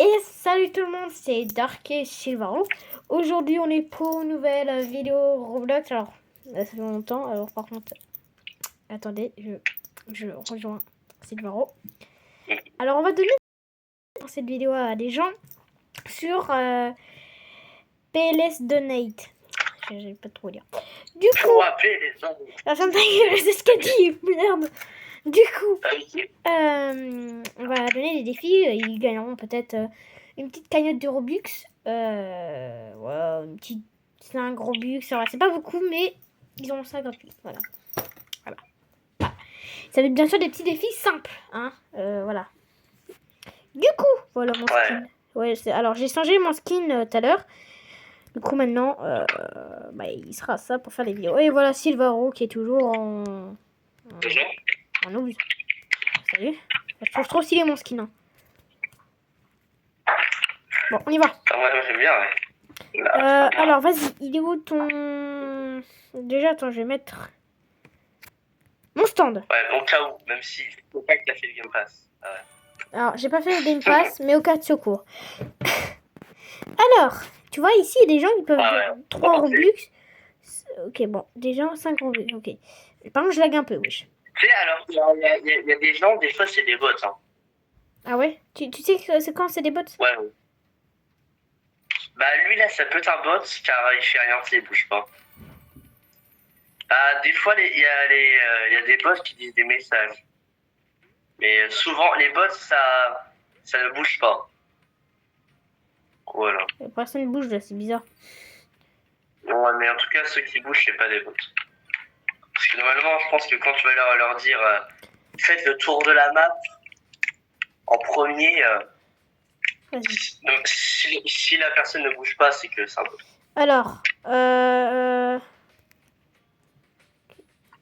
Et salut tout le monde, c'est Dark et Silvaro. Aujourd'hui, on est pour une nouvelle vidéo Roblox. Alors, ça fait longtemps. Alors, par contre, attendez, je rejoins Silvaro. Alors, on va donner cette vidéo à des gens sur PLS Donate. J'avais pas trop dire. Du coup, la fin de c'est ce qu'elle dit, merde. Du coup, on va donner des défis. Ils gagneront peut-être une petite cagnotte de Robux. Voilà, une petite 5 Robux. C'est pas beaucoup, mais ils ont ça gratuit. Voilà. Ça va être bien sûr des petits défis simples. Hein. Voilà. Du coup, voilà mon skin. Ouais, alors, j'ai changé mon skin tout à l'heure. Du coup, maintenant, il sera ça pour faire les vidéos. Et voilà Silvaro qui est toujours en ooze. Salut. Je trouve trop stylé mon skin. Hein. Bon, on y va. Ouais, j'aime bien, ouais. Alors, vas-y, il est où ton... Déjà, attends, je vais mettre... Mon stand. Ouais, au cas où, même si faut pas que t'as fait le Game Pass. Ouais. Alors, j'ai pas fait le Game Pass, mais au cas de secours. Alors, tu vois, ici, il y a des gens qui peuvent... 3 Robux. Ok, bon, déjà 5 Robux, ok. Par contre, je lag un peu, wesh. Tu sais, alors, il y a des gens, des fois, c'est des bots, hein. Ah ouais? Tu sais que c'est quand c'est des bots? Ouais. Bah, lui, là, ça peut être un bot, car il fait rien, il bouge pas. Des fois, il y a des bots qui disent des messages. Mais souvent, les bots, ça ne bouge pas. Voilà. Personne ne bouge là, c'est bizarre. Ouais, mais en tout cas, ceux qui bougent, c'est pas des bots. Parce que normalement, je pense que quand tu vas leur dire faites le tour de la map en premier, si la personne ne bouge pas, c'est que c'est un bot. Alors,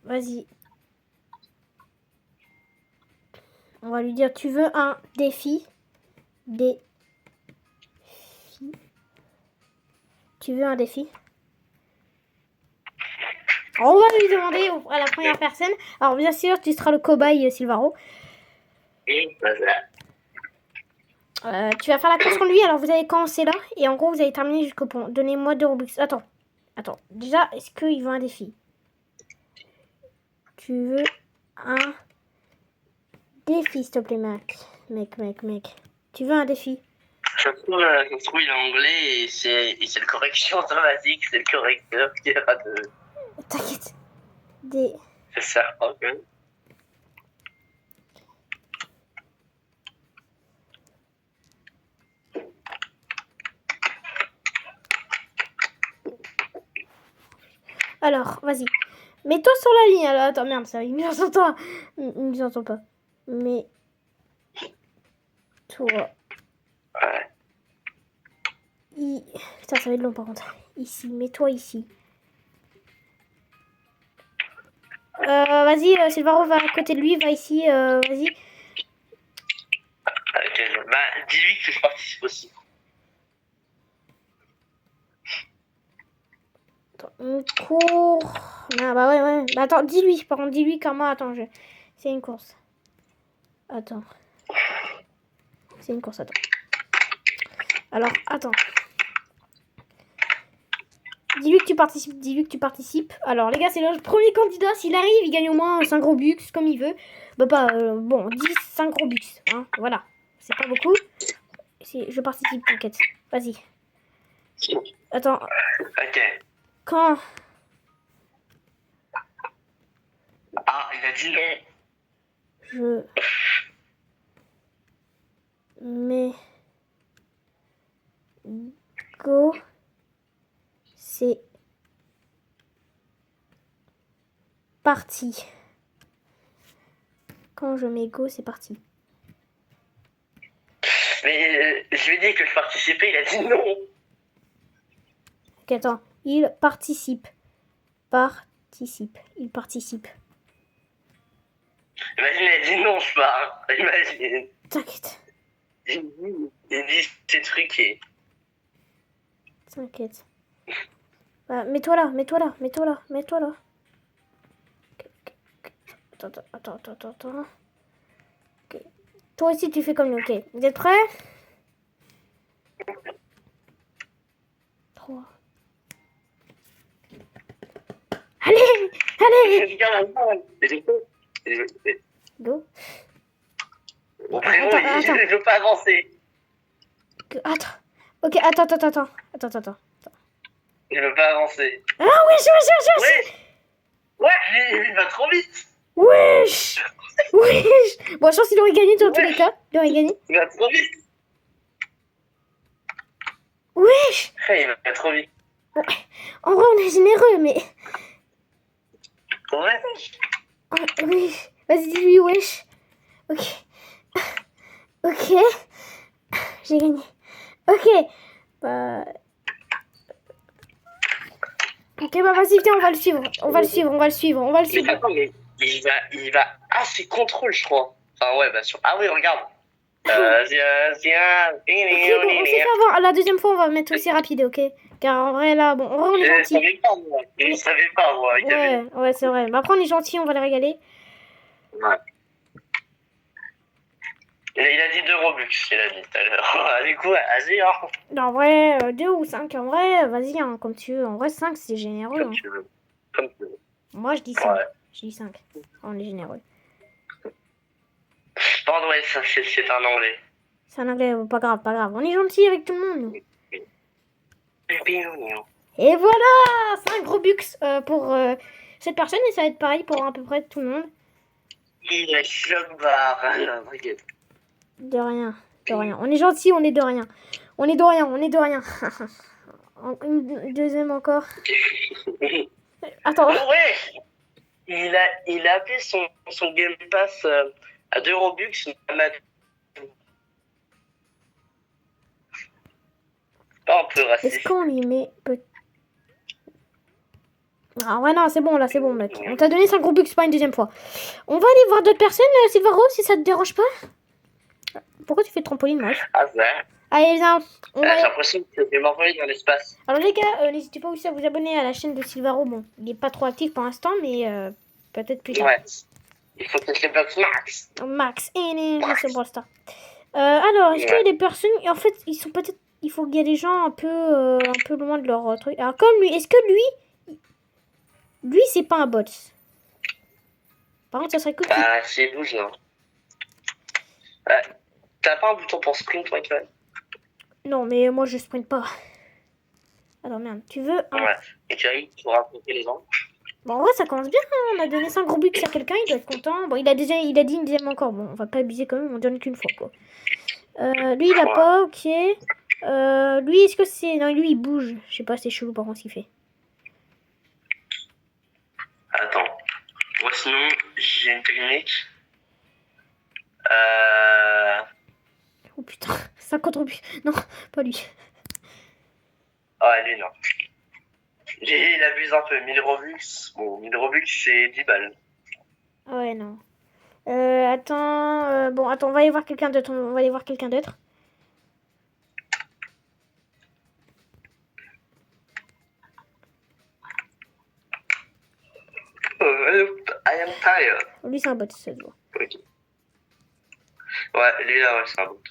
vas-y. On va lui dire, tu veux un défi? Tu veux un défi? Alors, on va lui demander à la première personne. Alors, bien sûr, tu seras le cobaye, Silvaro. Tu vas faire la course contre lui. Alors, vous allez commencer là. Et en gros, vous allez terminer jusqu'au pont. Donnez-moi 2 Robux. Attends. Déjà, est-ce qu'il veut un défi? Tu veux un défi, s'il te plaît, mec. Mec. Tu veux un défi? Ça se trouve, il est anglais et c'est le correction automatique, c'est le correcteur qui ira de... T'inquiète. C'est ça, ok. Alors, vas-y. Mets-toi sur la ligne. Alors, attends, merde, ça, il nous entend. Il nous entend pas. Mais... Toi. Ouais. Putain, ça va être long par contre. Ici, mets-toi ici. Vas-y, Silvaro va à côté de lui, va ici, vas-y. Ok, bah, dis-lui que je participe aussi. Attends, on court. Ah, bah ouais. Bah attends, dis-lui, par contre, dis-lui comment. Attends, c'est une course. Attends. C'est une course, attends. Alors, attends. Dis-lui que tu participes. Alors, les gars, c'est le premier candidat. S'il arrive, il gagne au moins 5 Robux, comme il veut. Bah, pas, bon, 5 Robux. Hein, voilà. C'est pas beaucoup. Je participe, t'inquiète. Vas-y. Attends. Ok. Quand... Ah, il a dit non. Mais... Go... C'est... Parti. Quand je mets go, c'est parti. Mais je lui ai dit que je participais, il a dit non. Ok, attends. Il participe. Il participe. Imagine, il a dit non, je pars. Imagine. T'inquiète. Il dit c'est truqué. T'inquiète. Bah, mets-toi là. Okay. Attends. Ok. Toi aussi, tu fais comme nous, ok. Vous êtes prêts? 3. Allez, allez. Go. Mon frérot, il ne veut pas avancer. Attends. Ok, attends. Il ne veut pas avancer. Ah, wesh. Ouais, il va trop vite. Wesh. Bon, je pense qu'il aurait gagné dans tous les cas. Il aurait gagné. Il va trop vite. Wesh. Il va trop vite. Ouais. En vrai, on est généreux, mais... Ouais. Oui. Vas-y, dis-lui wesh. Ok. J'ai gagné. Ok. Bah... Ok, bah vas-y, viens, on va le suivre. Mais attends, mais il va... Ah, c'est contrôle, je crois. Enfin, ouais, bah sur... Ah oui, regarde. Ok, bon, on s'est fait avoir. La deuxième fois, on va mettre aussi rapide, ok? Car en vrai, là, bon, en vrai, on est gentil. Je savais pas, moi. Ouais, c'est vrai. Bah, après, on est gentil, on va les régaler. Ouais. Il a dit 2 Robux, il a dit tout à l'heure. Du coup, vas-y, hein. En vrai, 2 ou 5, en vrai, vas-y, hein, comme tu veux. En vrai, 5, c'est généreux. Comme tu veux. Comme tu veux. Moi, je dis 5. Ouais. Je dis 5. On est généreux. Pardon, ouais, c'est un anglais. C'est un anglais, pas grave. On est gentil avec tout le monde, nous. Et voilà 5 Robux pour cette personne, et ça va être pareil pour à peu près tout le monde. Il est choc-barre. De rien. On est gentil, on est de rien. Une deuxième encore. Attends. Ouais. Il a appelé son Game Pass à 2 Robux. Pas un peu raciste. Est-ce qu'on lui met... Ah ouais, non, c'est bon, mec. On t'a donné 5 Robux, pas une deuxième fois. On va aller voir d'autres personnes, Silvaro, si ça te dérange pas. Pourquoi tu fais le trampoline, moi? Ah ouais. Allez, viens. J'ai l'impression que je vais m'envoyer dans l'espace. Alors les gars, n'hésitez pas aussi à vous abonner à la chaîne de Silvaro. Bon, il n'est pas trop actif pour l'instant, mais peut-être plus tard. Ouais. Il faut que je bloque Max. Max, c'est Brawl Stars. Alors, est-ce qu'il y a des personnes... En fait, ils sont peut-être... Il faut qu'il y ait des gens un peu loin de leur truc. Alors, comme lui, est-ce que lui... Lui, c'est pas un bot. Par contre, ça serait cool. Bah, c'est bouge, non. T'as pas un bouton pour sprint, Michael? Non, mais moi, je sprint pas. Alors, merde, tu veux... Ouais. Et tu arrives pour raconter les gens. Bon, en vrai, ça commence bien. Hein. On a donné 5 gros buts à quelqu'un, il doit être content. Bon, il a dit une deuxième encore. Bon, on va pas abuser quand même, on donne qu'une fois, quoi. Lui, il a pas, ok. Lui, est-ce que c'est... Non, lui, il bouge. Je sais pas, c'est chelou par contre ce qu'il fait. Attends. Moi, sinon, j'ai une technique. Oh putain, 50 buts. Non, pas lui. Ah, lui, non. Il abuse un peu. 1000 Robux. Bon, 1000 Robux, c'est 10 balles. Ah ouais, non. Attends. Bon, attends, on va aller voir quelqu'un d'autre. I am tired. Lui, c'est un bot, ça se voit. Okay. Ouais, lui, là, ouais, c'est un bot.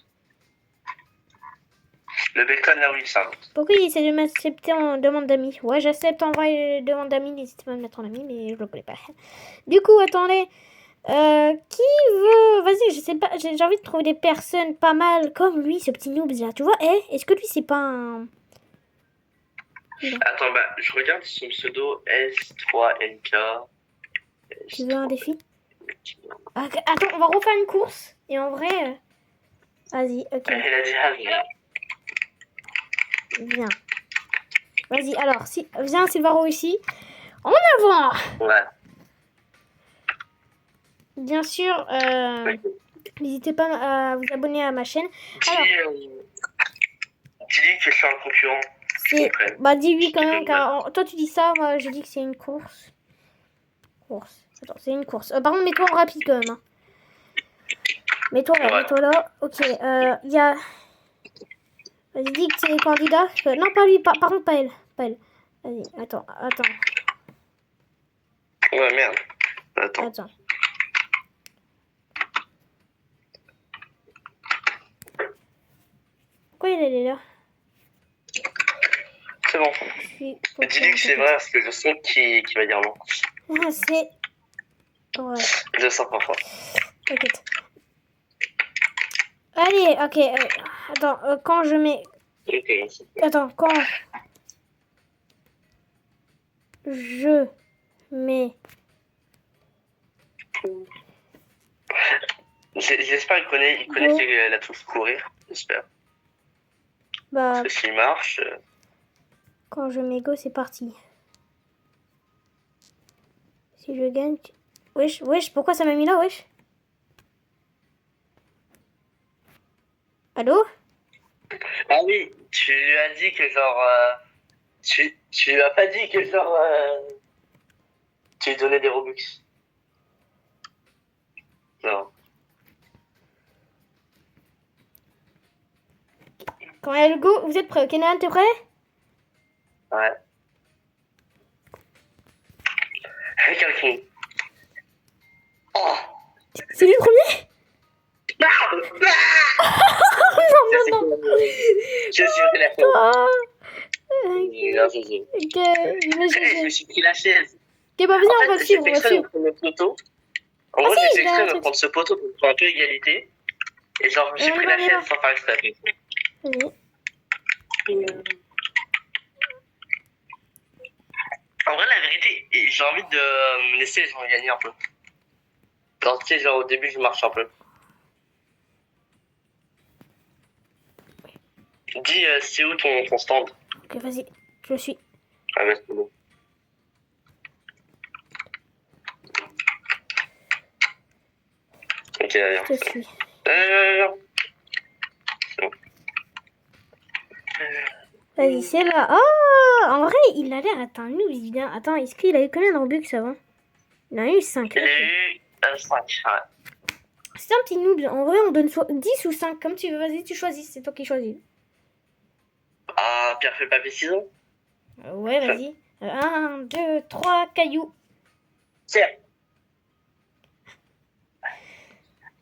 Le bacon, là, oui, c'est un bot. Pourquoi il essaie de m'accepter en demande d'amis? Ouais, j'accepte en vrai demande d'amis. N'hésitez pas à me mettre en ami, mais je le connais pas. Du coup, attendez. Qui veut... Vas-y, je sais pas. J'ai envie de trouver des personnes pas mal comme lui, ce petit noob là. Tu vois, est-ce que lui, c'est pas un... Attends, bah, je regarde son pseudo S3NK. Tu veux un défi? Attends, on va refaire une course. Et en vrai... Vas-y, ok. Il a dit ah, viens. Vas-y, alors, viens Silvaro ici. En avant! Ouais. Bien sûr, n'hésitez pas à vous abonner à ma chaîne. Alors, dis-lui que je suis un concurrent. Bah, dis-lui quand même, car toi tu dis ça, moi je dis que c'est une course. Attends, c'est une course. Par contre, mets-toi en rapide quand même. Hein. Mets-toi là. Ok, il y a... Vas-y, dis que c'est les candidats. Non, pas lui, par contre, pas elle. Vas-y, attends. Ouais, merde. Attends. Pourquoi elle est là? c'est bon. Dis-lui que c'est vrai parce que je sens qu'il va dire non. Ah, c'est... Ouais. Je sens parfois. T'inquiète. Allez, ok. Attends, quand je mets... Attends, quand je mets... J'espère qu'il connaît la touche courir. J'espère. Bah, parce que s'il marche... quand je mets go, c'est parti. Si je gagne... Wesh, pourquoi ça m'a mis là, wesh? Allô? Ah oui, tu lui as dit que genre... Tu lui as pas dit que genre... tu lui donnais des Robux. Non. Quand il y a le go, vous êtes prêts? Ok, Nan, t'es prêt? Ouais. Quelqu'un. Oh! C'est lui le premier? Non. Je suis pris la chaise. Non, c'est Ok, je me suis pris la chaise. Ok, bah vas-y, on va j'ai suivre, fait exprès de me prendre le poteau. En gros, j'ai fait exprès de me prendre ce poteau pour faire un peu égalité. Et genre, je me suis pris la chaise sans faire exprès. Vas-y. En vrai, la vérité, j'ai envie de me laisser les gens gagner un peu. Genre, tu sais, genre au début, je marche un peu. Dis, c'est où ton stand? Ok, vas-y, je le suis. Ah, mais c'est bon. Ok, allez. Je te suis. C'est bon. Vas-y, c'est là. Oh, en vrai, il a l'air d'être un noob, évidemment. Attends, est-ce qu'il a eu combien de Robux avant? Il en a eu 5. Il a eu 5, ouais. C'est un petit noob. En vrai, on donne soit 10 ou 5, comme tu veux. Vas-y, tu choisis. C'est toi qui choisis. Ah, pierre, feuille, papier, ciseaux? Ouais, vas-y. 1, 2, 3, cailloux. Tiens.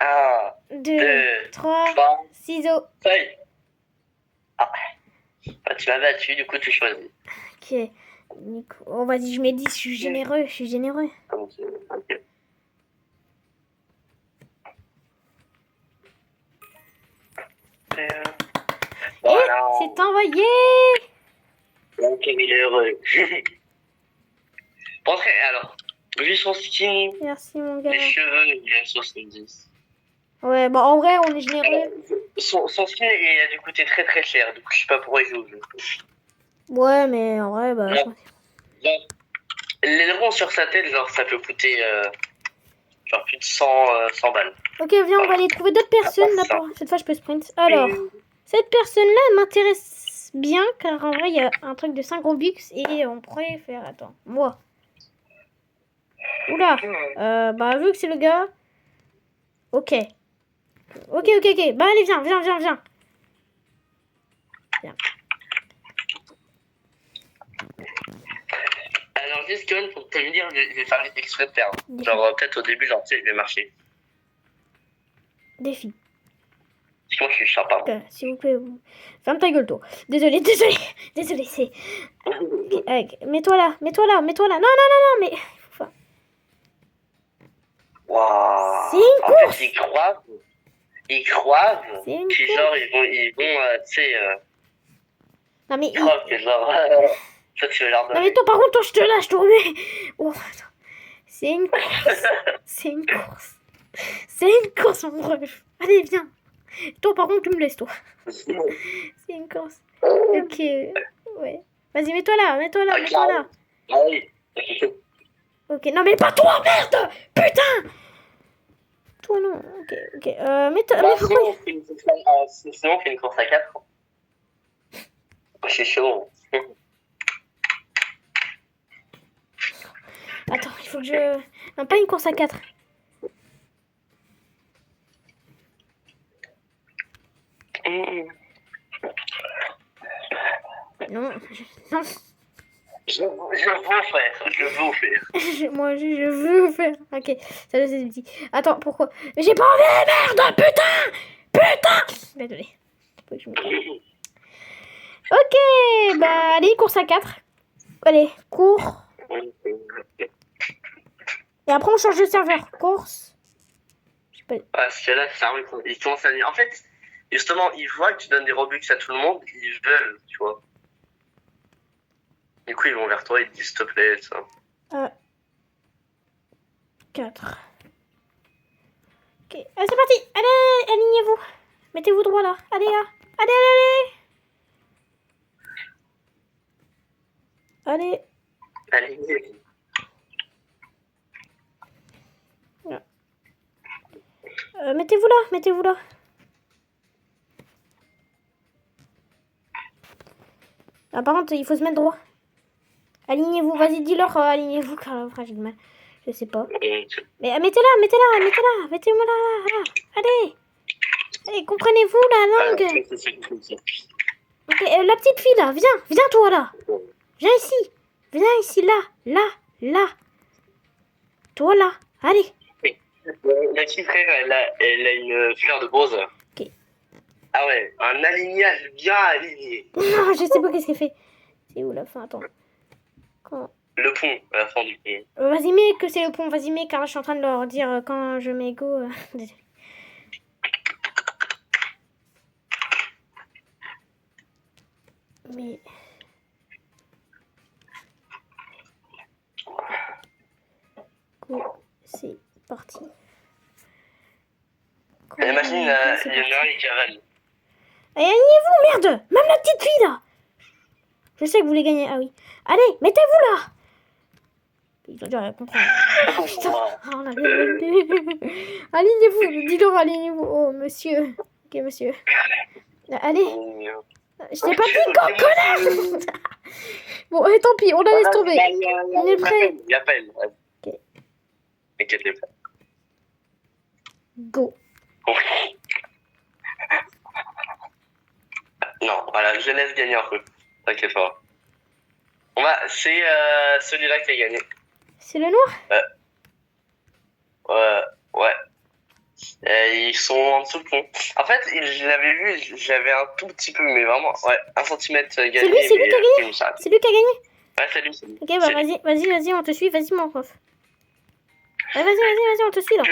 1, 2, 3, ciseaux. feuille. Ah. Bah, tu m'as battu, du coup, tu choisis. Ok. Oh, vas-y, je mets 10. Je suis généreux. Comme tu veux. Ok. Voilà. C'est envoyé. Donc, il est heureux. Bon, après, alors, vu son skin, Merci, mon gars. les cheveux, il a 70. Ouais, bah en vrai, on est généreux. Son skin, il a dû coûter très très cher, donc je sais pas pourquoi il joue au jeu. Ouais, mais en vrai, bah... Genre, l'aileron sur sa tête, genre, ça peut coûter genre plus de 100 balles. Ok, viens, on va aller trouver d'autres personnes. Là, cette fois, je peux sprint. Alors, cette personne-là, elle m'intéresse bien, car en vrai, il y a un truc de 5 Robux et on pourrait faire... Attends, moi. Oula. Bah, vu que c'est le gars... Ok. Ok. Bah, allez, viens. Alors, juste Kevin, pour te dire, je vais faire exprès de perdre. Genre, peut-être au début, genre, tu sais, je vais marcher. Défi. Parce que moi, je suis sympa. S'il vous plaît, ferme ta gueule, toi. Désolé, c'est... Okay, mets-toi là. Non, mais... Waouh. C'est une course. En fait, ils croient. Puis genre, ils vont, tu sais... Non, mais... Ils croient que genre... toi, tu veux leur donner. Non, mais toi, par contre, toi, je te lâche, toi, mais... Oh, attends. C'est une course. C'est une course, mon ref. Allez, viens. Toi, par contre, tu me laisses, toi. C'est une course. Ok. Ouais. Vas-y, mets-toi là. Ah oui. Ok. Non, mais pas toi, merde. Putain. Toi, non. Ok. Mets-toi. Bah, c'est bon, on fait une course à 4. Je suis chaud. Attends, il faut que je... Non, pas une course à 4. Non. Je veux faire. Moi, je veux faire. Ok, ça c'est petit. Attends, pourquoi? Mais j'ai pas envie, merde, putain. Désolé. Faut que je me... Ok, bah allez, course à 4. Allez, cours. Et après, on change de serveur. Course. Je sais pas. Ouais, c'est là, ça, ils commencent à dire. En fait, justement, ils voient que tu donnes des Robux à tout le monde, ils veulent, tu vois. Du coup, ils vont vers toi, ils te disent s'il te plaît, ça. 4. Ok, c'est parti. Allez, alignez-vous. Mettez-vous droit là. Allez là. Allez, allez, allez. Allez. Mettez-vous là, mettez-vous là. Ah, par contre, il faut se mettre droit. Alignez-vous, vas-y, dis-leur, alignez-vous, car après, j'ai du mal. Je sais pas. Mais mettez-la, mettez-la, mettez-la, mettez-moi là. Allez. Allez, comprenez-vous la langue. Ok, la petite fille là, viens toi là. Viens ici, là. Toi là, allez. La petite frère, elle a une fleur de rose. Ok. Ah ouais, un alignage bien aligné. Non, je sais pas qu'est-ce qu'elle fait. C'est où la fin? Attends. Quand... Le pont, à la fin du pont. Vas-y, mets que c'est le pont, vas-y, mets, car là, je suis en train de leur dire quand je mets go. Désolé. Mais... Go, c'est parti. Imagine, il y en a un qui avale. Allez, alignez-vous, merde. Même la petite fille, là. Je sais que vous voulez gagner. Ah oui. Allez, mettez-vous là. Ils ont dû comprendre. Oh, putain. Oh, on a alignez-vous. Dis-leur, alignez-vous. Oh, monsieur. Ok, monsieur. Allez. Je t'ai pas dit, connard. Bon, et tant pis, on la laisse tomber. On est prêt. Il appelle. Ok. Inquiète pas. Go. Non, voilà, je laisse gagner un peu. T'inquiète pas. C'est celui-là qui a gagné. C'est le noir? Ouais. Ils sont en dessous du pont. En fait, je l'avais vu, j'avais un tout petit peu, mais vraiment, ouais, 1 centimètre gagné. C'est lui qui a gagné? C'est lui qui a gagné? Ouais, c'est lui. Ok, bah vas-y, on te suit, vas-y mon prof. Vas-y, on te suit là.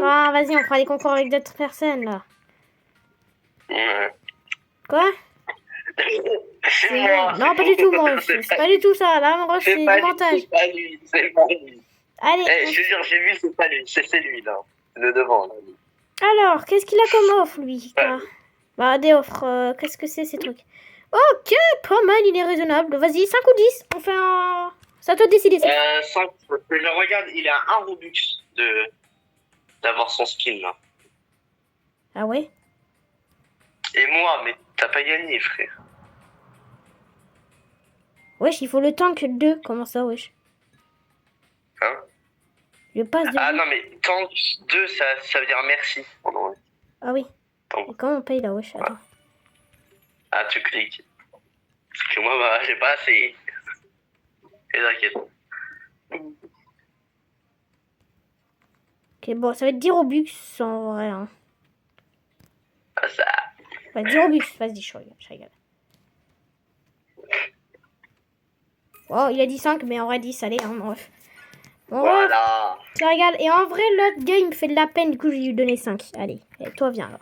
Ah, vas-y, on fera les concours avec d'autres personnes là. Quoi? Non, pas du tout, mon c'est pas du tout ça. Là, mon c'est du montage. C'est pas lui. Allez. Je te jure, j'ai vu, c'est pas lui, c'est lui là. Le devant là. Alors, qu'est-ce qu'il a comme offre lui? Bah, des offres, qu'est-ce que c'est ces trucs? Ok, pas mal, il est raisonnable. Vas-y, 5 ou 10, on fait un... Ça te décider. 5, je regarde, il a un Robux d'avoir son skin là. Ah ouais? Et moi, mais t'as pas gagné, frère. Wesh, il faut le tank 2. Comment ça, wesh? Hein? Je passe de... Ah non, mais tank 2, ça veut dire merci. Ah oui. Et comment on paye là, wesh? Attends. Ah, tu cliques. Parce que moi, bah, j'ai pas assez. Et t'inquiète. Ok, bon, ça va être 10 Robux en vrai. Hein. Ah, ça. Ouais, 10 Robux, vas-y, je rigole. Oh, il a dit 5, mais en vrai 10, allez, hein, bref. Bon, voilà. Tu régales. Et en vrai, l'autre gars, il me fait de la peine, du coup, je vais lui donner 5. Allez, et toi, viens là.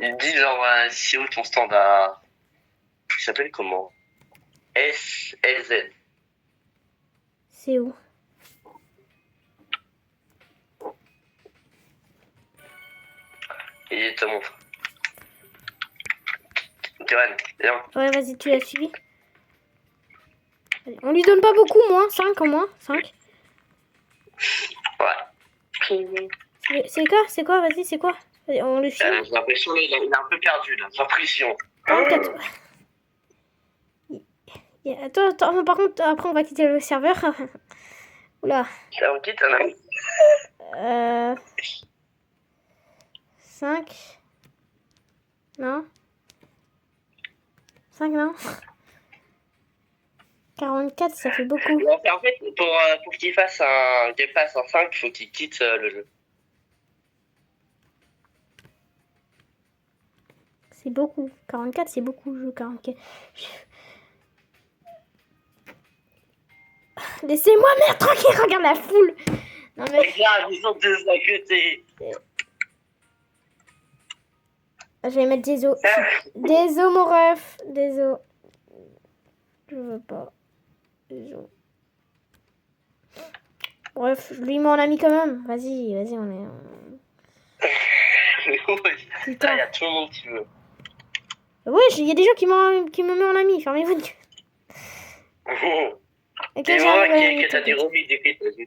Il dit genre, c'est où ton standard? Il s'appelle comment? SLZ. C'est où? Il te montre. Johan, viens. Ouais, vas-y, tu l'as suivi. Allez, on lui donne pas beaucoup, moins. 5 en moins. 5. Ouais. C'est quoi? Vas-y, c'est quoi? On le suit. J'ai l'impression qu'il est un peu perdu là. J'ai l'impression. 44. Attends, par contre, après, on va quitter le serveur. Oula. Ça on quitte, hein? 5. Non. 5, non. 44, ça fait beaucoup. En fait, pour qu'il fasse un Game Pass en 5, il faut qu'il quitte le jeu. C'est beaucoup. 44, c'est beaucoup, je 44. Laissez-moi merde tranquille, regarde la foule. Non mais... Regarde, ils sont deux à côté. Je vais mettre des os. Des os, mon ref. Des os. Je veux pas. Des os. Bref, je lui mets en ami quand même. Vas-y, on est... Putain, il y a tout le monde qui veut. Ouais, il y a des gens qui me mettent en ami. Fermez-vous. Ok, et moi, qui t'as des remis d'écrits, vas-y.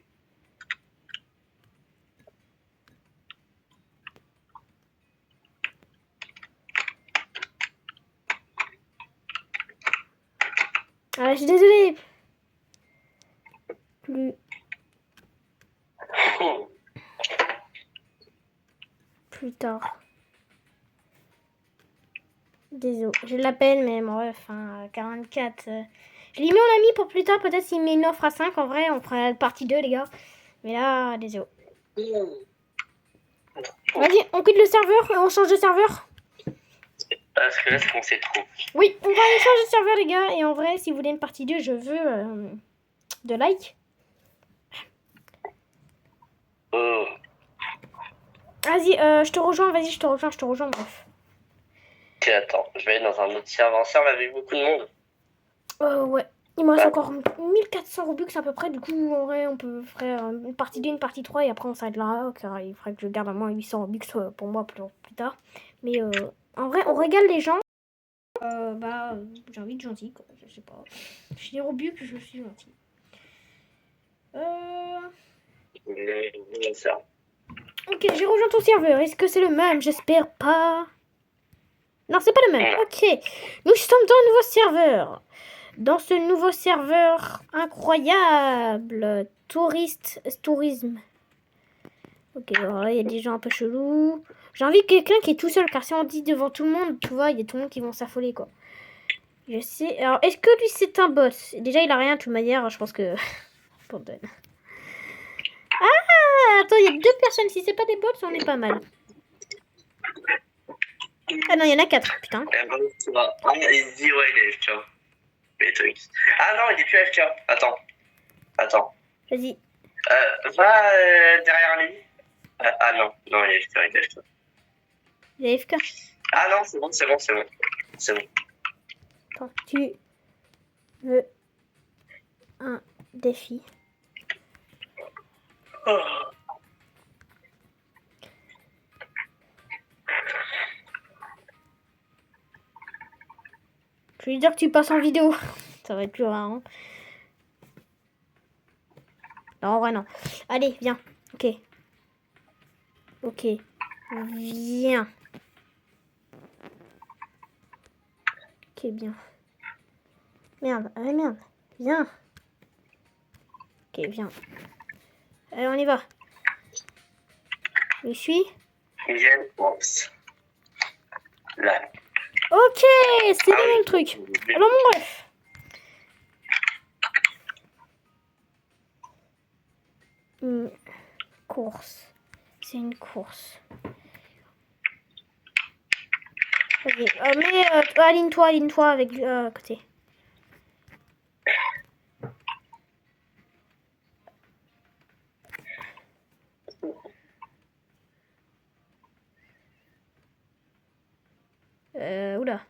Ah, je suis désolée. Plus tard. Désolé. Je l'appelle, mais bon, enfin, 44. Je l'ai mis en ami pour plus tard. Peut-être s'il met une offre à 5. En vrai, on fera la partie 2, les gars. Mais là, désolé. Vas-y, on quitte le serveur et on change de serveur. Parce que là, c'est qu'on sait trop. Oui, on va aller changer de serveur, les gars. Et en vrai, si vous voulez une partie 2, je veux de like. Vas-y, je te rejoins. Vas-y, je te rejoins. Bref. Ok, attends. Je vais aller dans un autre serveur. Un serveur avec beaucoup de monde. Ouais. Il me reste encore 1400 Robux à peu près. Du coup, en vrai, on peut faire une partie 2, une partie 3. Et après, on s'arrête là. Car il faudrait que je garde à moins 800 Robux pour moi plus tard. Mais en vrai, on régale les gens. J'ai envie de gentil, quoi. Je sais pas. Je suis Robux, je suis gentil. Ok, j'ai rejoint ton serveur. Est-ce que c'est le même? J'espère pas. Non, c'est pas le même. Ok. Nous sommes dans un nouveau serveur. Dans ce nouveau serveur incroyable. Tourisme. Ok, il y a des gens un peu chelous. J'ai envie de quelqu'un qui est tout seul. Car si on dit devant tout le monde, tu vois, il y a tout le monde qui vont s'affoler, quoi. Je sais. Alors, est-ce que lui, c'est un boss? Déjà, il a rien, de toute manière. Je pense que... Abandonne. Ah, attends, il y a 2 personnes. Si c'est pas des bots, on est pas mal. Ah non, il y en a 4, putain. Ah, il dit, ouais, il est FK. Ah non, il est plus FK. Attends. Vas-y. Va derrière lui. Ah non, il est FK, il est FK. Il est FK. Ah non, c'est bon. Attends, tu veux un défi? Oh. Je vais lui dire que tu passes en vidéo. Ça va être plus rare, hein. Non, en vrai, non. Allez, viens. Ok. Viens. Ok, bien. Merde. Viens. Ok, viens. Allez, on y va. Je suis. Là. Ok, c'est le même truc. Alors, mon ref. Une course. C'est une course. Vas-y. Mais aligne-toi avec à côté. Oula.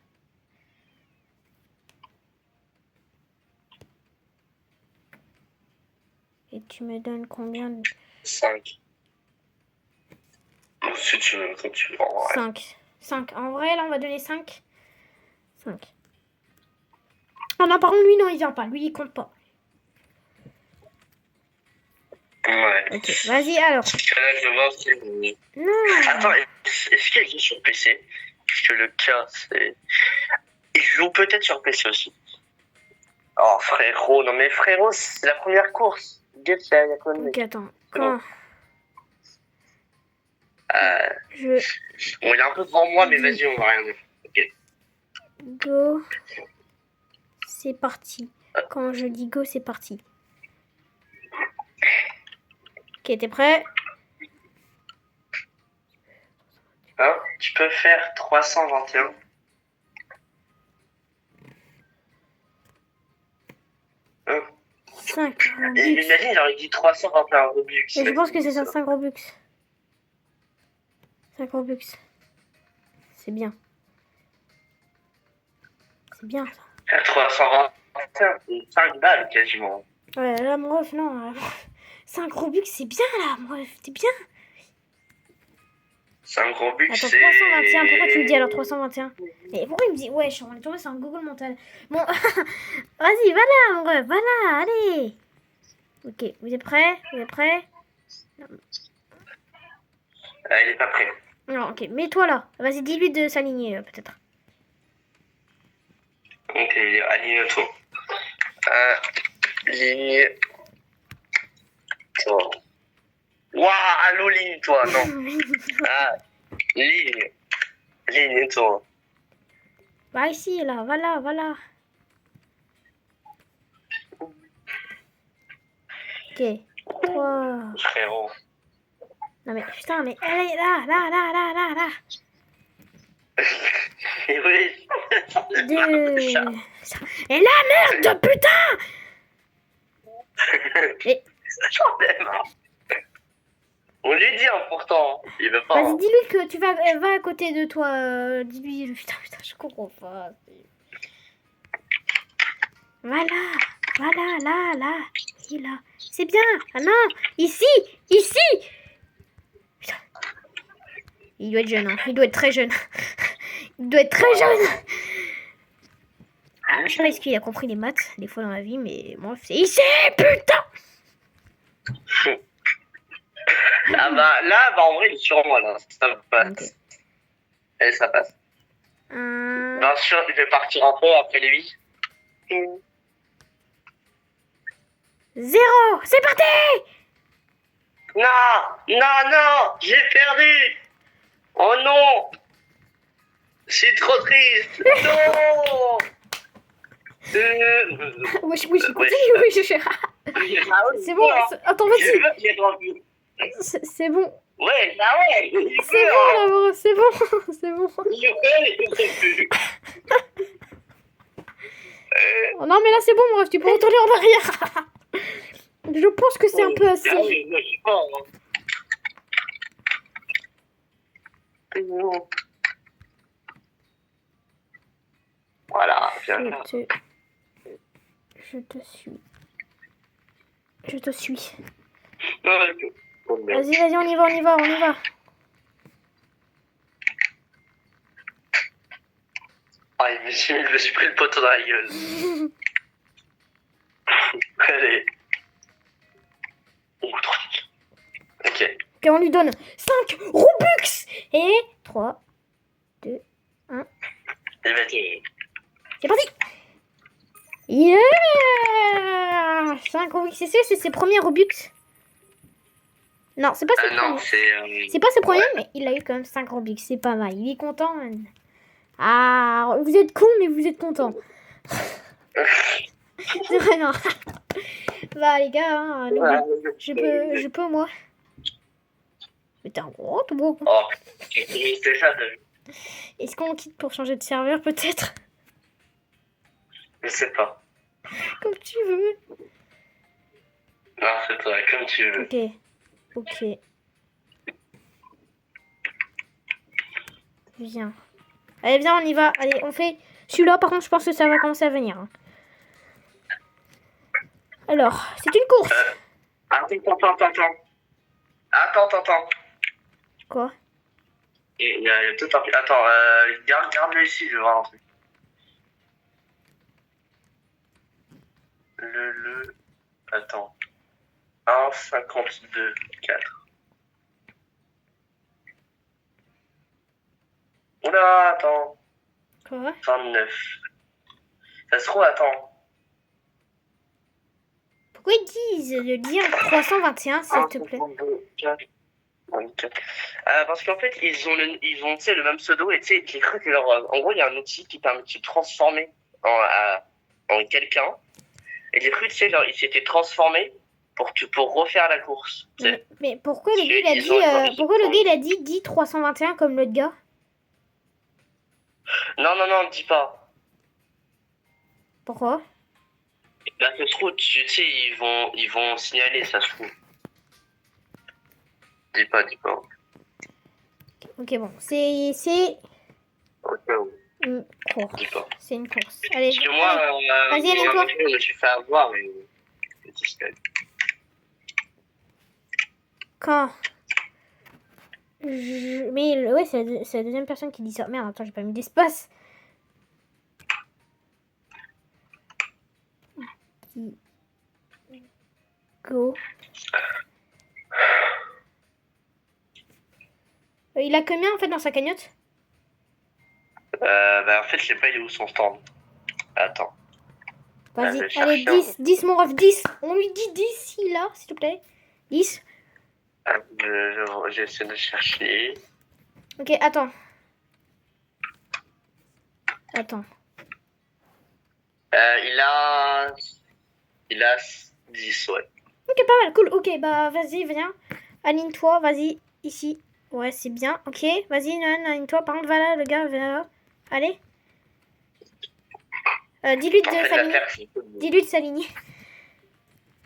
Et tu me donnes combien de... 5. Si tu veux, quand tu veux. 5. En vrai, là, on va donner 5. 5. Ah non, par contre, lui, non, il vient pas. Lui, il compte pas. Ouais. Ok, vas-y, alors. Là, je vois si... Non. Attends, est-ce qu'il joue sur PC? Parce que le cas, c'est... Il joue peut-être sur PC aussi. Oh, frérot, non mais frérot, c'est la première course. Ok, attends. Quand Bon, il est un peu devant moi, mais vas-y, on va rien dire. Ok. Go. C'est parti. Quand je dis go, c'est parti. Ok, t'es prêt? Hein? Tu peux faire 321. 5 Robux. Imagine, il aurait dit 321 Robux. Et je pense que c'est ça, 5 Robux. 5 Robux. C'est bien. C'est bien ça. 321, c'est 5 balles quasiment. Ouais, là, mon ref, non. 5 Robux, c'est bien là, mon ref, c'est bien. 5 Robux, Attends, c'est... 321, pourquoi tu me dis alors 321? Mais pourquoi il me dit, ouais, on est tombé sur un Google mental. Bon, vas-y, va là, mon ref, va là, allez. Ok, vous êtes prêts? Vous êtes prêts? Il est pas prêt. Non, ok, mets-toi là. Vas-y, dis-lui de s'aligner, peut-être. Ok, aligne-toi. Ligne. Toi. Waouh, allô, ligne-toi, non. Ligne. Ligne-toi. Va ici, là, va là, va là. Ok, 3. Frérot. Non mais putain, mais allez, là, là, là, là, là, là. Oui. 2. Et là, merde, putain. Et... J'en ai marre. On lui dit pourtant, il veut pas. Vas-y, dis-lui que tu vas à côté de toi. Dis-lui, putain, je comprends pas. Voilà, voilà, là, là, et là. C'est bien. Ah non, ici, ici. Putain. Il doit être jeune, hein. Il doit être très jeune. Il doit être très jeune. Ah, je sais pas est-ce qu'il a compris les maths des fois dans la vie, mais moi, c'est ici, putain. Ah bah là, bah en vrai, il est sur moi là. Ça passe. Okay. Et ça passe. Bien sûr, il vais partir un peu après les 8. 0. C'est parti. Non, non, non, j'ai perdu. Oh non. Je suis trop triste. Non. Oui, je continue, oui, je fais. C'est bon, attends, vas-y. C'est bon. Ouais, ah ouais. C'est bon, là, c'est bon, c'est bon. Oh, non, mais là, c'est bon, bref, tu peux retourner en arrière. Je pense que c'est un peu assez. Voilà, viens là. Je te suis. Je te suis. Vas-y, vas-y, on y va, on y va, on y va. Ah, je me suis pris le poteau dans la gueule. Allez. Oh, trop vite. Ok. Ok, on lui donne 5 Robux. Et 3, 2, 1. C'est parti. Yeah. 5 Robux. C'est ses premiers Robux. Non, c'est pas ses premiers. Non, c'est pas ses premiers, mais il a eu quand même 5 Robux. C'est pas mal. Il est content. Ah, vous êtes con, mais vous êtes content. C'est vrai, non. Bah, les gars, hein, je peux, moi. Mais t'es un gros, tout beau. Oh, c'est ça, t'as vu. Est-ce qu'on quitte pour changer de serveur, peut-être? Je sais pas. Comme tu veux. Non, c'est toi, comme tu veux. Ok. Ok. Viens. Allez, viens, on y va. Allez, on fait... Celui-là, par contre, je pense que ça va commencer à venir. Alors, c'est une course. Attends. Quoi? Il y a peut-être un... Attends, garde-le ici, je vais voir un truc. Attends. 1, 52, 4. Oula, attends. Quoi? 29. Ça se trouve, attends. Pourquoi ils disent de dire 321, s'il te plaît? 24. Parce qu'en fait, ils ont tu sais, le même pseudo et tu sais, j'ai cru que leur... En gros, il y a un outil qui permet de se transformer en quelqu'un. Et j'ai cru, tu sais, genre, ils s'étaient transformés pour refaire la course. Mais pourquoi le gars, il a dit, dit 321 comme l'autre gars? Non, dis pas. Pourquoi? Là, ça se trouve, tu sais, ils vont signaler, ça se trouve. Dis pas. Ok, bon, c'est Ok, une course. dis pas. C'est une course. Allez, Parce que moi, vas-y, aligne-toi. je me suis fait avoir, mais... Quand Mais ouais, c'est la deuxième personne qui dit ça. Merde, attends, j'ai pas mis d'espace. Go. Il a combien en fait dans sa cagnotte? Bah, en fait, je sais pas, il est où son stand. Attends. Vas-y, allez, 10 mon ref, 10. On lui dit 10, il a, s'il te plaît. 10. J'essaie de chercher. Ok, attends. Il a 10, ouais. Ok, pas mal, cool. Ok, bah vas-y, viens. Aligne-toi, vas-y, ici. Ouais, c'est bien. Ok, vas-y, non, aligne-toi. Par contre, va là, le gars, va là. Allez. Dis-lui de s'aligner. Dis-lui de s'aligner.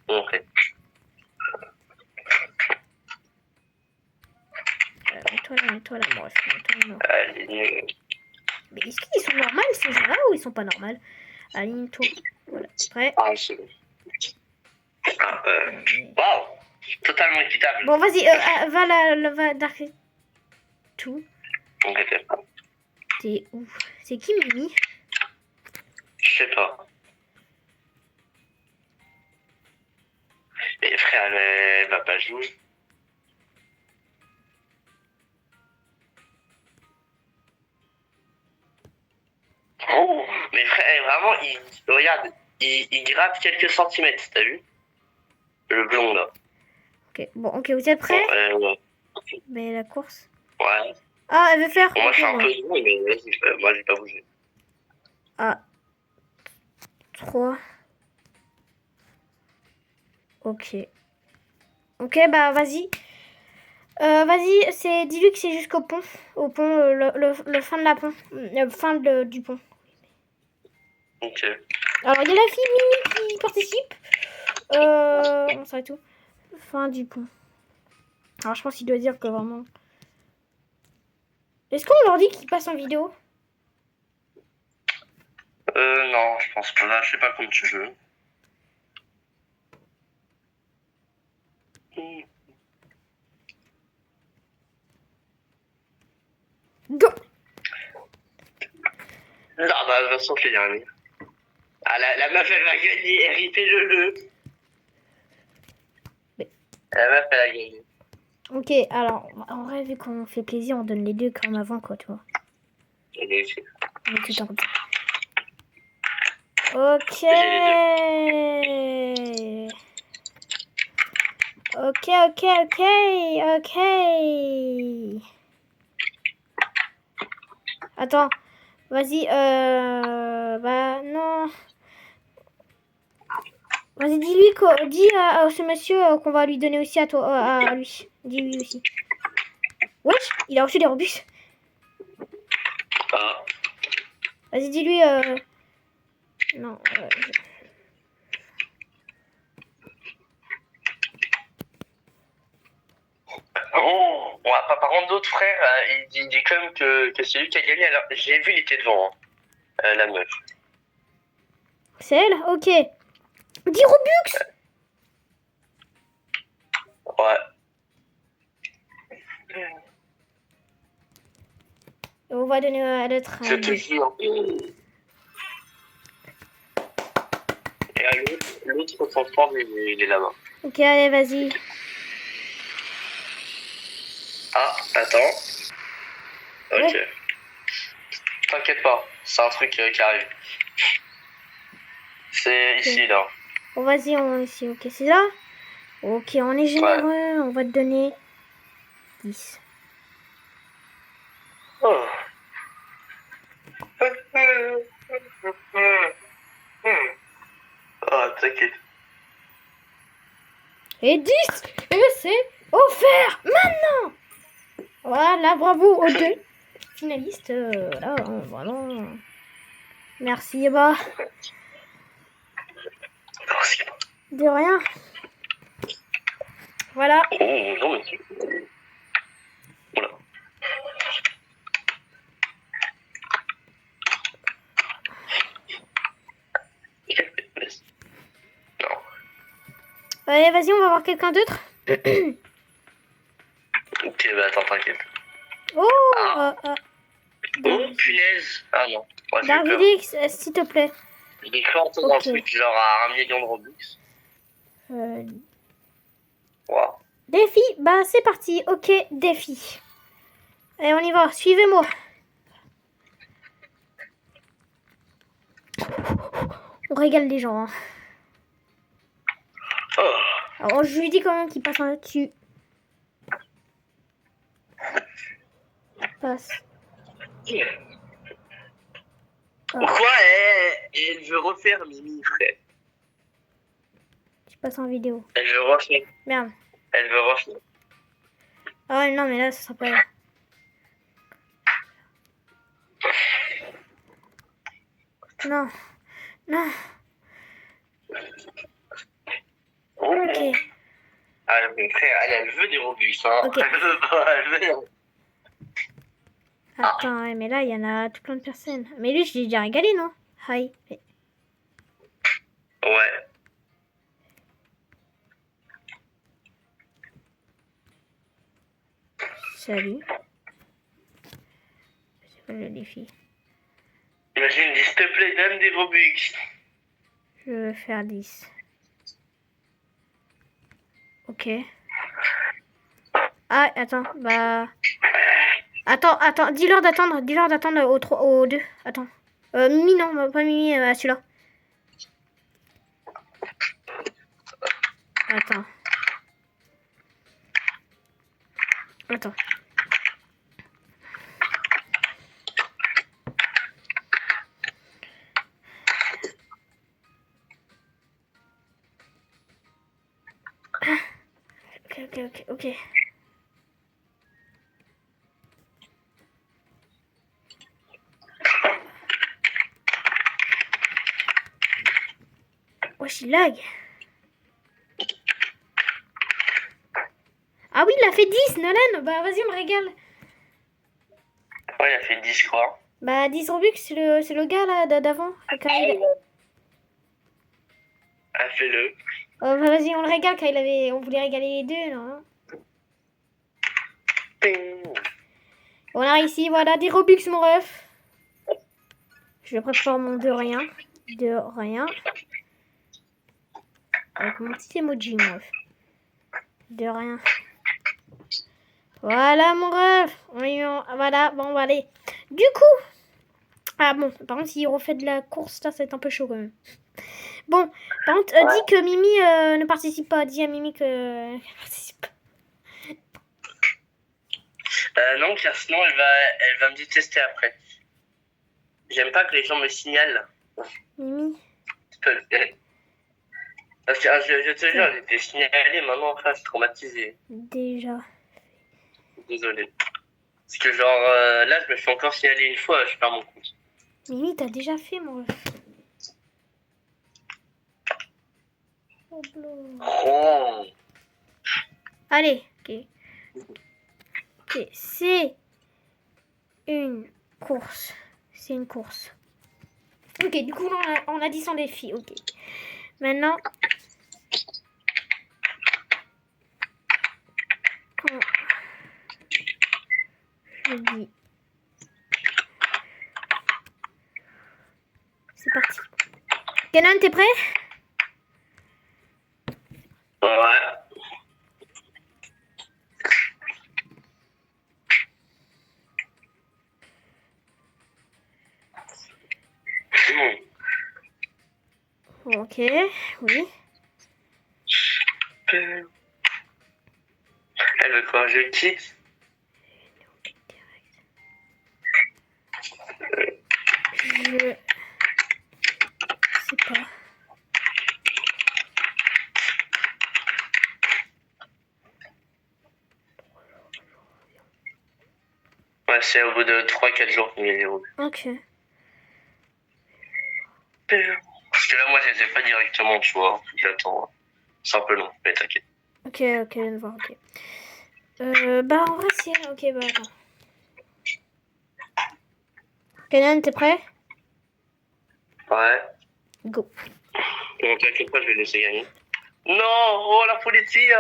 Ok. Mets-toi là, mon ref. Allez. Mais est-ce qu'ils sont normaux ces gens-là ou ils sont pas normaux? Aligne-toi. Voilà, prêt. Ah, c'est bon. Waouh, totalement équitable. Bon, vas-y, va là, va Dark. Tout. Ok. T'es où? C'est qui Mimi? Je sais pas. Mais frère, elle va pas jouer. Oh, mais frère, vraiment, regarde, il gratte quelques centimètres, t'as vu? Le blond là. Ok, bon, ok, vous êtes prêts? Ouais. Mais la course. Ouais. Ah, elle veut faire. Bon, moi, je suis un peu joué, mais vas-y, moi, j'ai pas bougé. Ah. 3. Ok. Ok, bah vas-y. Vas-y, dis-lui que c'est jusqu'au pont. Au pont, le fin de la pont. Fin du pont. Ok. Alors, il y a la fille Mimi qui participe. On s'arrête tout. Fin du pont. Alors, je pense qu'il doit dire que vraiment... Est-ce qu'on leur dit qu'il passe en vidéo? Non, je pense pas. Là, je sais pas comme tu veux. Go! Non, bah, de toute façon, c'est dernier. Ah, la meuf, elle va gagner. RIP-le. La meuf, elle a gagné. Ok, alors, en vrai, vu qu'on fait plaisir, on donne les deux comme avant, quoi, tu vois. Elle est ici. On est tout le temps comme ça. Ok. Ok. Attends, vas-y, bah non. Vas-y, dis à ce monsieur qu'on va lui donner aussi à toi, à lui. Dis-lui aussi. Wesh, il a reçu des robux. Ah. Vas-y, dis-lui, non, Oh, ouais, par contre, d'autres frères, il dit quand même que c'est lui qui a gagné. Alors, j'ai vu, il était devant, hein, la meuf. C'est elle? Ok. 10 robux. Ouais. Et on va donner à l'autre. Je te jure. Et à l'autre, son stand, il est là-bas. Ok, allez, vas-y. Ah, attends. Ok. Ouais. T'inquiète pas, c'est un truc qui arrive. C'est ici, là. Bon, vas-y, ici, ok, c'est là? Ok, on est généreux, ouais. On va te donner 10. Oh. Oh, t'inquiète. Et 10. Et c'est offert maintenant. Voilà, bravo aux deux finalistes. Là, vraiment. Merci, bah. De rien. Voilà. Oh, non, mais... Voilà. Non. Allez, vas-y, on va voir quelqu'un d'autre. Ok, bah attends, t'inquiète. Oh, Oh, punaise. Ah non. Ouais, j'ai eu peur. Davidix, s'il te plaît. J'ai cru entendre un truc genre à 1 million de Robux. Wow. Défi, bah c'est parti. Ok, défi. Allez, on y va. Suivez-moi. On régale les gens. Hein. Oh. Alors, je lui dis quand même qu'il passe un dessus. Passe. Pourquoi elle veut refaire Mimi, frère? Tu passes en vidéo. Elle veut refaire. Merde. Elle veut refaire. Ah ouais, non, mais là, ça sera pas... Non. Non. Ok. Ah, mais frère, elle veut des Robux, hein. Okay. Elle veut pas, elle veut... Attends, ouais, mais là, il y en a tout plein de personnes. Mais lui, je l'ai déjà régalé, non? Hi. Ouais. Salut. C'est quoi le défi? Imagine, s'il te plaît, donne des Robux. Je veux faire 10. Ok. Ah, attends, bah... Attends, dis-leur d'attendre au 2. Attends. Mimi, non, pas Mimi, celui-là. Attends. Ok. Wesh, il lag. Ah oui, il a fait 10, Nolan. Bah, vas-y, on me régale. Ouais, il a fait 10, je crois. Bah, 10 Robux, c'est le gars, là, d'avant. Ah, fais-le. Bah, vas-y, on le régale, quand on voulait régaler les deux, non? On a ici, voilà, des Robux, mon ref. Je prépare mon de rien. Avec mon petit emoji, mon ref. De rien. Voilà, mon ref. Voilà, bon, on va aller. Du coup... Ah bon, par contre, s'il refait de la course, là, ça va être un peu chaud, quand même. Bon, par contre, dis que Mimi ne participe pas. Dis à Mimi qu'elle participe pas. Non, car sinon, elle va me détester après. J'aime pas que les gens me signalent. Mimi. Parce que je te jure, j'ai été signalé, maintenant, enfin, je suis traumatisé. Déjà. Désolé. Parce que genre, là, je me suis encore signalé une fois, je perds mon compte. Mimi, t'as déjà fait, mon ref. Oh. Allez, ok, c'est une course. Ok, du coup, on a dit son défi, ok. Maintenant, quand je dis... C'est parti. Kenan, t'es prêt? Ouais. Ok, oui. Elle veut quoi, je quitte? Je sais pas. Ouais, c'est au bout de 3-4 jours qu'il y a des roues. Ok. Parce que là, moi, je les ai pas directement, tu vois. J'attends. C'est un peu long, mais t'inquiète. Ok, je viens de voir, ok. Bah, en vrai, c'est... Ok, bah, attends. Kenan, t'es prêt? Ouais. Go. Bon, t'inquiète pas, je vais laisser gagner. Non, oh la politique!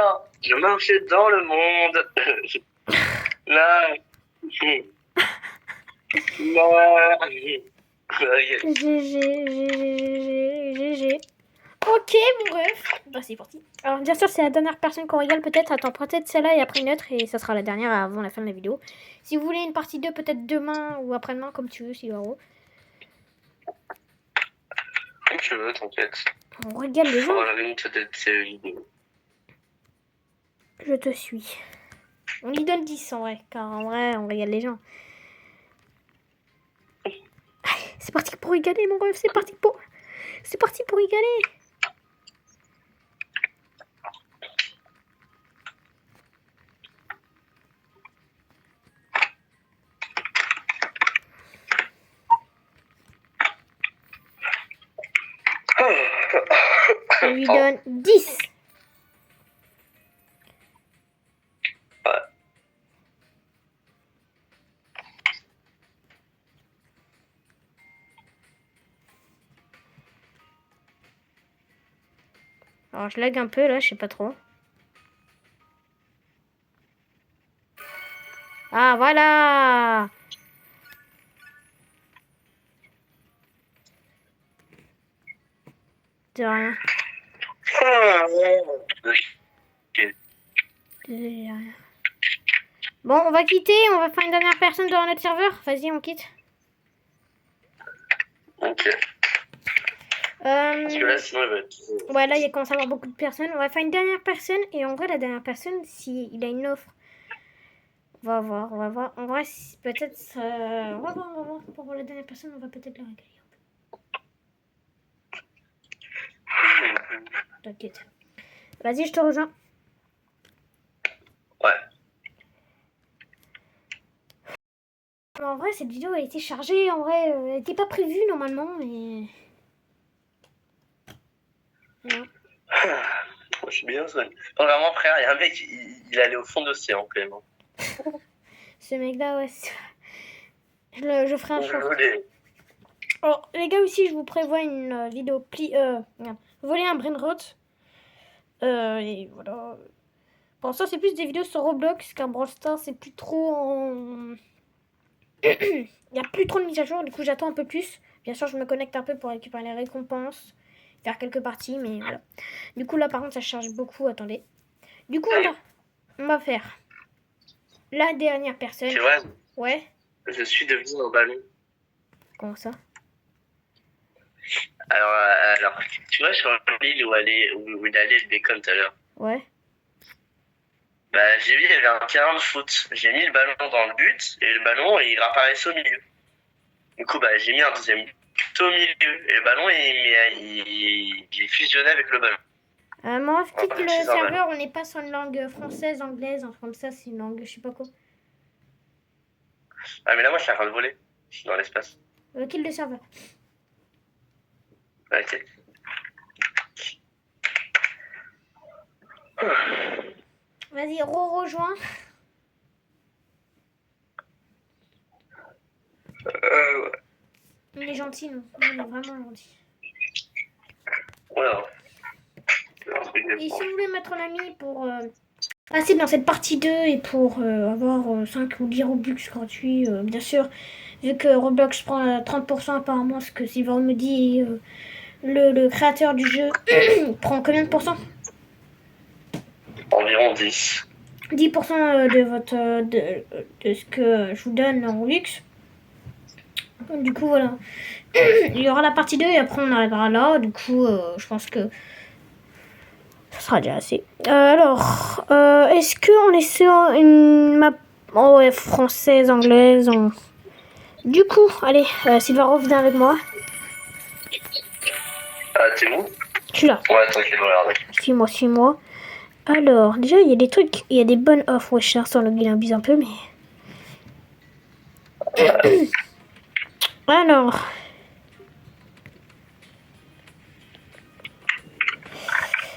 Je marchais dans le monde. Là. GG. Ok, mon ref. Bah, c'est parti. Alors, bien sûr, c'est la dernière personne qu'on regarde. Peut-être, attends, peut-être celle-là et après une autre. Et ça sera la dernière avant la fin de la vidéo. Si vous voulez une partie 2, peut-être demain ou après-demain, comme tu veux, Silvaro. Comme tu veux, t'inquiète. On regarde les gens. Faudra la limite de ces vidéos. Je te suis. On lui donne 10 en vrai, car en vrai, on regarde les gens. Allez, c'est parti pour rigoler, mon ref. C'est parti pour rigoler. On lui donne 10. Ouais. Alors, je lag un peu là, je sais pas trop. Ah, voilà. De rien. Bon, on va quitter, on va faire une dernière personne dans notre serveur. Vas-y, on quitte. Ok. Parce que là, sinon, il va être... Ouais, là, il commence à y avoir beaucoup de personnes. On va faire une dernière personne. Et en vrai, la dernière personne, s'il a une offre, on va voir. En vrai, peut-être... On va voir. Pour la dernière personne, on va peut-être la régaler. T'inquiète. Vas-y, je te rejoins. Ouais. En vrai, cette vidéo a été chargée. En vrai, elle n'était pas prévue normalement, mais... Non. Je suis bien sonné. Vraiment, frère, il y a un mec, il allait au fond de l'océan, quand même. Ce mec-là, ouais. Je ferai un short. Voler. Alors, les gars, aussi, je vous prévois une vidéo voler un brainrot. Et voilà. Pour ça, c'est plus des vidéos sur Roblox, car Brawl Stars, c'est plus trop en... Il n'y a plus trop de mises à jour, du coup, j'attends un peu plus. Bien sûr, je me connecte un peu pour récupérer les récompenses, faire quelques parties, mais voilà. Du coup, là, par contre, ça charge beaucoup, attendez. Du coup, on va faire la dernière personne. Tu vois, ouais. Je suis devenu un ballon. Comment ça? Alors, tu vois, sur l'île où il allait le bacon tout à l'heure. Ouais. Bah, j'ai vu, il y avait un terrain de foot. J'ai mis le ballon dans le but, et le ballon, il réapparaissait au milieu. Du coup, bah, j'ai mis un deuxième but au milieu, et le ballon, il fusionnait avec le ballon. Moi, peut-être que le serveur, on n'est pas sur une langue française, anglaise, un truc comme ça, c'est une langue, je sais pas quoi. Ah, mais là, moi, je suis en train de voler. Je suis dans l'espace. Kill le serveur. Ok. Vas-y, rejoins. Ouais. On est gentil, nous. On est vraiment gentil. Voilà. Et si vous voulez mettre un ami pour passer dans cette partie 2 et pour avoir 5 ou 10 Robux gratuits, bien sûr, vu que Roblox prend 30% apparemment, ce que Silver me dit, le créateur du jeu prend combien de pourcents? Environ 10. 10% de ce que je vous donne en Robux. Du coup, voilà. Il y aura la partie 2 et après on arrivera là. Du coup, je pense que ça sera déjà assez. Alors, est-ce qu'on est sur une map française, anglaise Du coup, allez, Silvaro, viens avec moi. Ah, t'es où? Je suis là. Ouais, tranquille, regarde. Suis-moi. Alors, déjà, il y a des trucs, il y a des bonnes offres. Ouais, cher, sans le guide abuse un peu, mais... Alors...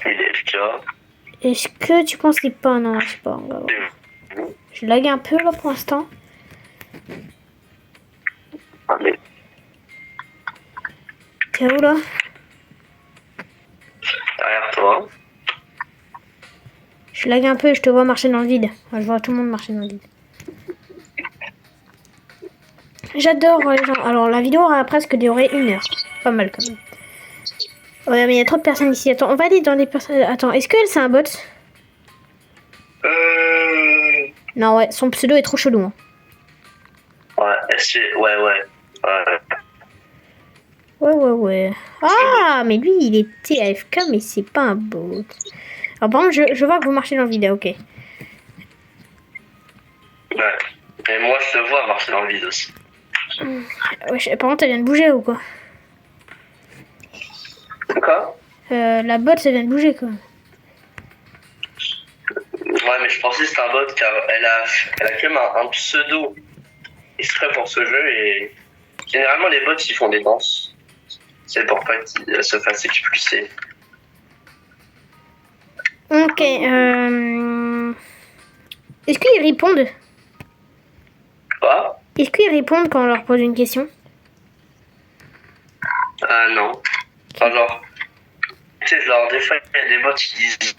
Il est efficace. là. Est-ce que tu penses qu'il pas? Non, je sais pas. On va voir. Je lag un peu là pour l'instant. Ah, mais T'es où là? derrière toi. Je lag un peu, je te vois marcher dans le vide. Enfin, je vois tout le monde marcher dans le vide. J'adore les gens. Alors la vidéo aura presque duré 1 heure. Pas mal quand même. Ouais, mais il y a trop de personnes ici. Attends, on va aller dans des personnes. Attends, est-ce qu'elle c'est un bot? Non, ouais, son pseudo est trop chelou. Hein. Ouais. Ouais. Ah, mais lui, il était AFK, mais c'est pas un bot. Alors, par contre, je vois que vous marchez dans le vide, ok. Ouais. Et moi, je te vois marcher dans le vide aussi. Ouais, par contre, elle vient de bouger ou quoi? Quoi? La bot, ça vient de bouger, quoi. Ouais, mais je pensais que c'était un bot car elle a quand même un pseudo exprès pour ce jeu et généralement les bots ils font des danses. C'est pour pas qu'ils se fassent expulser. Ok, est-ce qu'ils répondent? Quoi? Est-ce qu'ils répondent quand on leur pose une question? Ah non. Enfin, genre, tu sais, genre, des fois, il y a des bots qui disent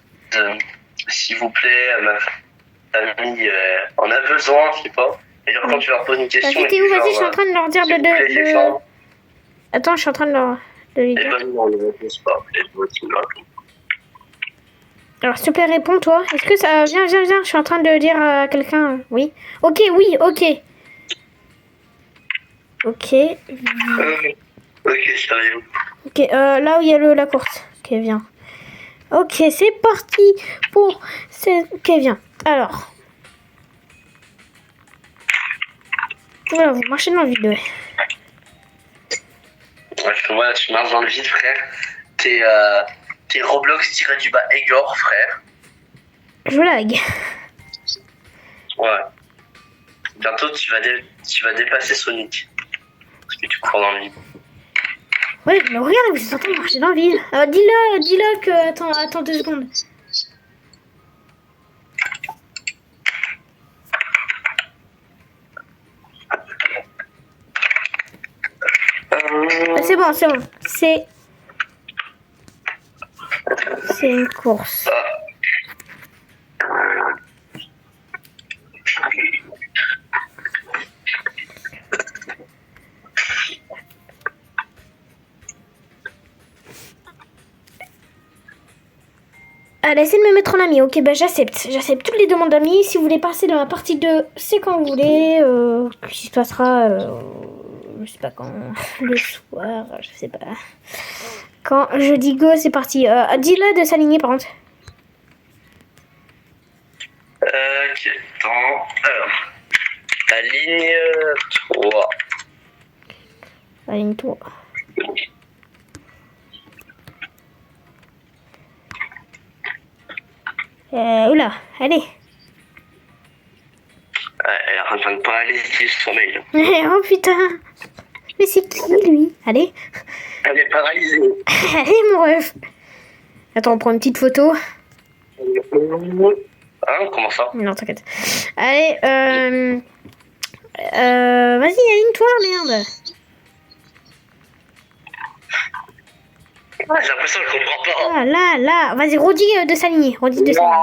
s'il vous plaît, ma famille en a besoin, je sais pas. Et genre, quand tu leur poses une question. Vas-y, t'es où? Vas-y, je suis en train de leur dire de... Attends, je suis en train de leur... Les bots, non, ne répondent pas. Les bots, ils ne répondent pas. Alors, s'il te plaît, réponds, toi. Est-ce que ça... Viens, je suis en train de dire à quelqu'un... Oui. Ok, oui, ok. Ok. Ok, sérieux. Ok, là où il y a la course. Ok, viens. Ok, c'est parti pour... Ok, viens. Alors. Voilà, vous marchez dans le vide, ouais. Ouais, je te vois, tu marches dans le vide, frère. T'es Roblox-du-bas Egor, frère. Je lag. Ouais. Bientôt, tu vas dépasser Sonic. Parce que tu cours dans le vide. Ouais, mais regarde, vous êtes en train de marcher dans le vide. Dis-le que... Attends 2 secondes. C'est bon. C'est une course. Elle essaie de me mettre en ami. Ok, bah j'accepte. J'accepte toutes les demandes d'amis. Si vous voulez passer dans la partie 2, c'est quand vous voulez. Qui se passera... je sais pas quand. Le soir, je sais pas. Quand je dis go, c'est parti. Dis-le de s'aligner par contre. Ok, attends. Alors, aligne-toi. Aligne-toi. Oula, allez. Elle est en train de pas aller sur son mail. Oh putain. Mais c'est qui lui? Allez. Elle est paralysée. Allez mon ref. Attends, on prend une petite photo. Hein, comment ça? Non, t'inquiète. Allez, vas-y, aligne-toi, merde. J'ai l'impression qu'elle comprend pas. Ah, là. Vas-y, redis de s'aligner. Redis de s'aligner.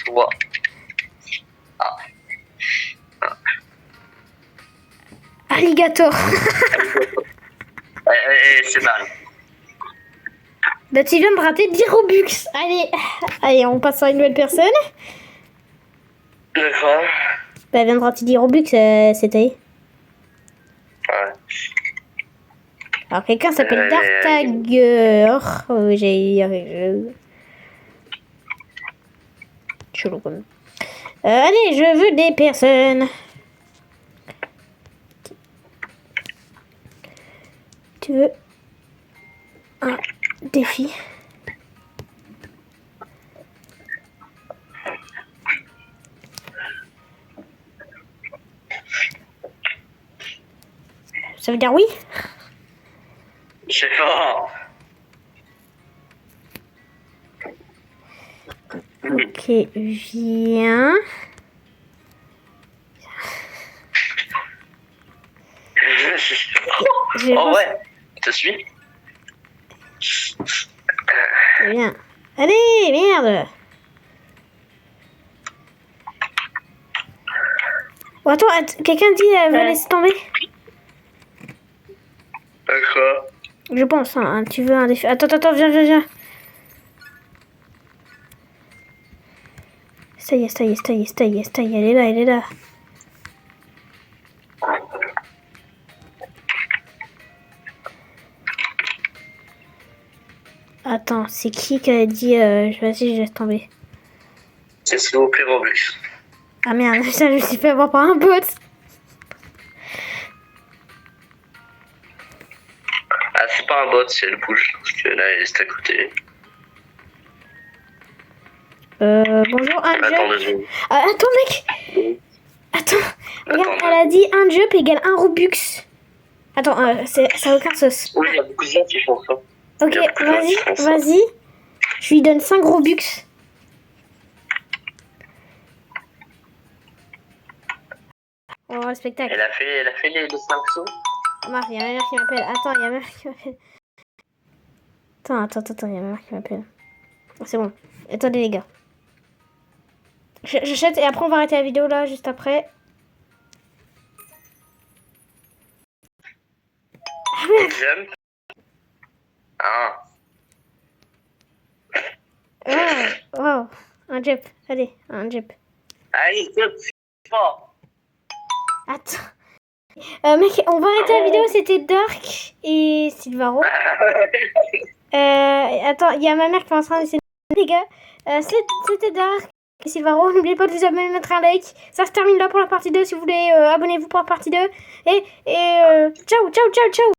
Aligne-toi. Alligator. C'est mal. Bah, tu viens de rater 10 Robux. Allez, on passe à une nouvelle personne. D'accord. Bah, elle vient de rater 10 Robux, c'était. Ouais. Alors, quelqu'un s'appelle Dartager. Oh, chelou quand même. Allez, je veux des personnes. Tu veux un défi? Ça veut dire oui? Je sais pas. Ok, viens. Oh ouais, je te suis. Viens. Allez, merde. Oh, attends, quelqu'un dit va laisser tomber. D'accord. Je pense, hein, tu veux un défi. Attends, viens. Ça y est, elle est là. Attends, c'est qui a dit vas-y, je laisse tomber. C'est s'il vous plaît, Roblox. Ah merde, ça, je me suis fait avoir par un bot. Ah, c'est pas un bot, c'est le push. Parce que là, il est à côté. Bonjour, un Attends 2 jump. secondes. Attends, mec. Attends, regarde, elle a dit un jump égale un Robux. Attends, ça a aucun sens. Oui, il y a beaucoup de gens qui font ça. Ok, vas-y. Je lui donne 5 Robux. On va voir le spectacle. Elle a fait les 5 sauts. Marc, il y a ma mère qui m'appelle. Attends, il y a ma mère qui m'appelle. Attends, il y a ma mère qui m'appelle. C'est bon. Attendez, les gars. J'achète et après, on va arrêter la vidéo là, juste après. Ah merde. Jump. Ah. Oh, un jump. Allez, un jump. Allez, jump, c'est fort. Attends. Mec, on va arrêter la vidéo. C'était Dark et Silvaro. Attends, il y a ma mère qui est en train d'essayer de... Les gars, c'était Dark et Silvaro. N'oubliez pas de vous abonner, mettre un like. Ça se termine là pour la partie 2. Si vous voulez, abonnez-vous pour la partie 2. Et ciao.